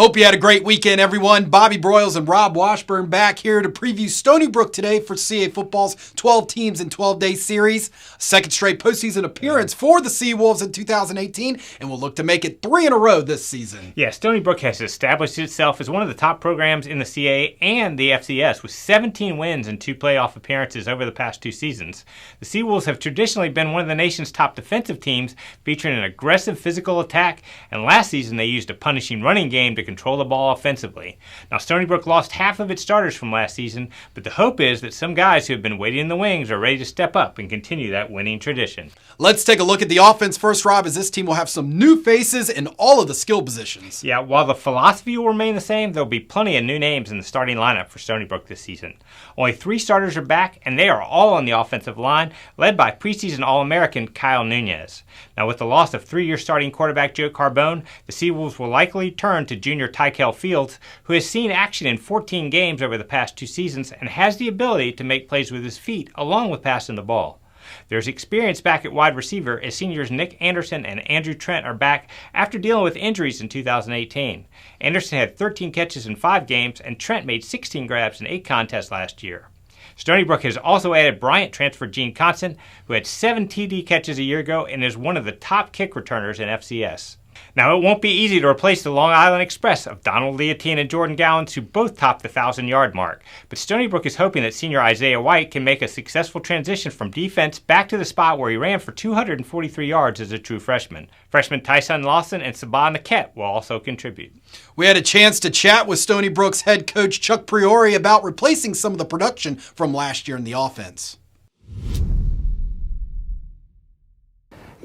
Hope you had a great weekend, everyone. Bobby Broyles and Rob Washburn back here to preview Stony Brook today for CA Football's 12 Teams in 12-Day Series. Second straight postseason appearance for the Seawolves in 2018, and will look to make it 3 in a row this season. Yeah, Stony Brook has established itself as one of the top programs in the CA and the FCS with 17 wins and 2 playoff appearances over the past 2 seasons. The Seawolves have traditionally been one of the nation's top defensive teams, featuring an aggressive physical attack, and last season they used a punishing running game to control the ball offensively. Now, Stony Brook lost half of its starters from last season, but the hope is that some guys who have been waiting in the wings are ready to step up and continue that winning tradition. Let's take a look at the offense first, Rob, as this team will have some new faces in all of the skill positions. Yeah, while the philosophy will remain the same, there'll be plenty of new names in the starting lineup for Stony Brook this season. Only 3 starters are back, and they are all on the offensive line, led by preseason All-American Kyle Nunez. Now, with the loss of 3-year starting quarterback Joe Carbone, the Seawolves will likely turn to junior Tykel Fields, who has seen action in 14 games over the past 2 seasons and has the ability to make plays with his feet along with passing the ball. There's experience back at wide receiver as seniors Nick Anderson and Andrew Trent are back after dealing with injuries in 2018. Anderson had 13 catches in 5 games, and Trent made 16 grabs in 8 contests last year. Stony Brook has also added Bryant transfer Gene Constant, who had 7 TD catches a year ago and is one of the top kick returners in FCS. Now, it won't be easy to replace the Long Island Express of Donald Leontine and Jordan Gallons, who both topped the 1,000-yard mark. But Stony Brook is hoping that senior Isaiah White can make a successful transition from defense back to the spot where he ran for 243 yards as a true freshman. Freshmen Tyson Lawson and Sabah Naquette will also contribute. We had a chance to chat with Stony Brook's head coach Chuck Priori about replacing some of the production from last year in the offense.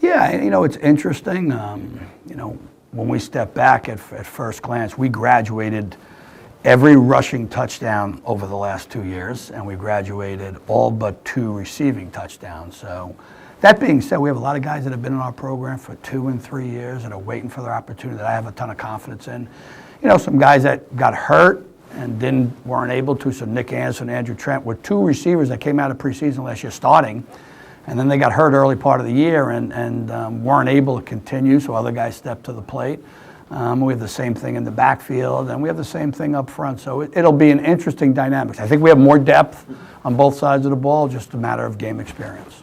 Yeah, it's interesting. When we step back at first glance, we graduated every rushing touchdown over the last 2 years, and we graduated all but 2 receiving touchdowns. So that being said, we have a lot of guys that have been in our program for 2 and 3 years and are waiting for their opportunity that I have a ton of confidence in. Some guys that got hurt and weren't able to. So Nick Anderson and Andrew Trent were 2 receivers that came out of preseason last year starting. And then they got hurt early part of the year and weren't able to continue, so other guys stepped to the plate. We have the same thing in the backfield, and we have the same thing up front. So it'll be an interesting dynamic. I think we have more depth on both sides of the ball, just a matter of game experience.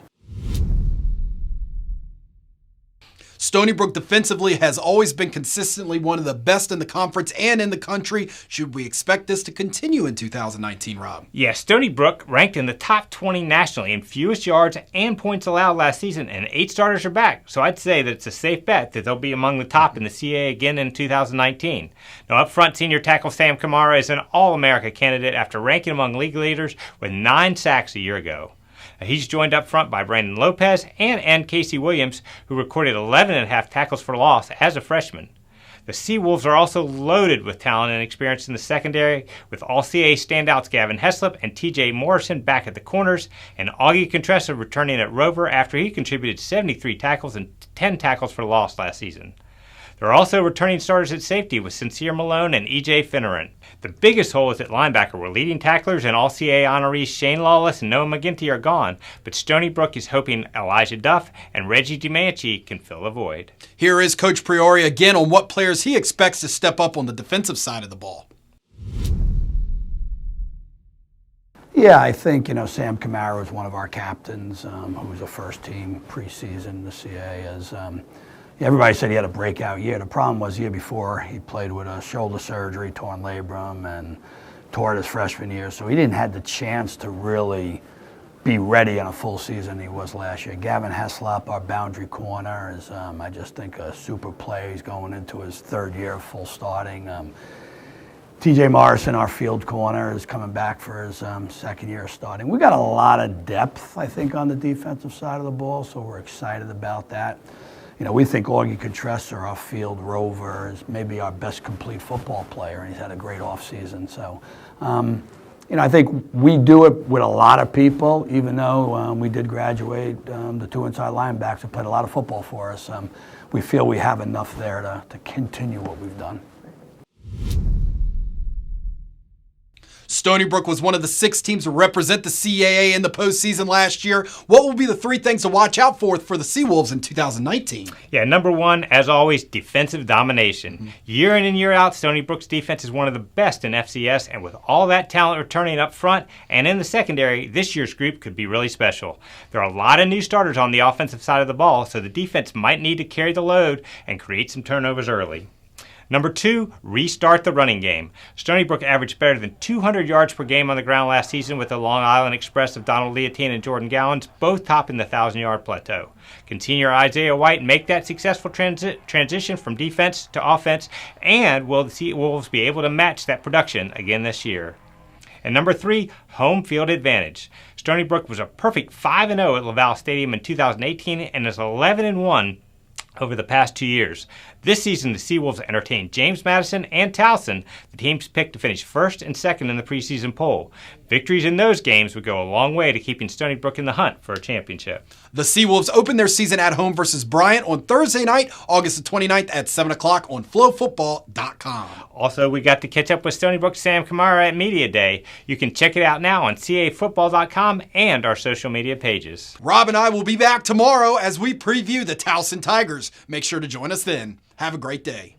Stony Brook defensively has always been consistently one of the best in the conference and in the country. Should we expect this to continue in 2019, Rob? Yeah, Stony Brook ranked in the top 20 nationally in fewest yards and points allowed last season, and 8 starters are back. So I'd say that it's a safe bet that they'll be among the top in the CA again in 2019. Now, up front, senior tackle Sam Kamara is an All-America candidate after ranking among league leaders with 9 sacks a year ago. He's joined up front by Brandon Lopez and Casey Williams, who recorded 11.5 tackles for loss as a freshman. The Seawolves are also loaded with talent and experience in the secondary, with All-CA standouts Gavin Heslop and TJ Morrison back at the corners, and Augie Contressa returning at Rover after he contributed 73 tackles and 10 tackles for loss last season. There are also returning starters at safety with Sincere Malone and E.J. Finneran. The biggest hole is at linebacker, where leading tacklers and All-CA honorees Shane Lawless and Noah McGinty are gone, but Stony Brook is hoping Elijah Duff and Reggie DiManchi can fill the void. Here is Coach Priori again on what players he expects to step up on the defensive side of the ball. Yeah, I think, Sam Kamara was one of our captains, who was a first-team preseason in the CA. Everybody said he had a breakout year. The problem was the year before he played with a shoulder surgery, torn labrum, and tore it his freshman year. So he didn't have the chance to really be ready in a full season he was last year. Gavin Heslop, our boundary corner, is I just think a super player. He's going into his 3rd year of full starting. TJ Morrison, our field corner, is coming back for his 2nd year of starting. We got a lot of depth, I think, on the defensive side of the ball, so we're excited about that. We think Augie Contressa, our field rover, is maybe our best complete football player, and he's had a great offseason. So, I think we do it with a lot of people, even though we did graduate the 2 inside linebackers who played a lot of football for us. We feel we have enough there to continue what we've done. Stony Brook was one of the 6 teams to represent the CAA in the postseason last year. What will be the 3 things to watch out for the Seawolves in 2019? Yeah, number 1, as always, defensive domination. Year in and year out, Stony Brook's defense is one of the best in FCS, and with all that talent returning up front and in the secondary, this year's group could be really special. There are a lot of new starters on the offensive side of the ball, so the defense might need to carry the load and create some turnovers early. Number 2, restart the running game. Stony Brook averaged better than 200 yards per game on the ground last season with the Long Island Express of Donald Leontine and Jordan Gallons, both topping the 1,000-yard plateau. Can senior Isaiah White make that successful transition from defense to offense, and will the Seawolves be able to match that production again this year? And number 3, home field advantage. Stony Brook was a perfect 5-0 at Laval Stadium in 2018 and is 11-1 over the past 2 years. This season, the Seawolves entertained James Madison and Towson, the teams picked to finish first and second in the preseason poll. Victories in those games would go a long way to keeping Stony Brook in the hunt for a championship. The Seawolves open their season at home versus Bryant on Thursday night, August the 29th at 7 o'clock on flowfootball.com. Also, we got to catch up with Stony Brook's Sam Kamara at Media Day. You can check it out now on cafootball.com and our social media pages. Rob and I will be back tomorrow as we preview the Towson Tigers. Make sure to join us then. Have a great day.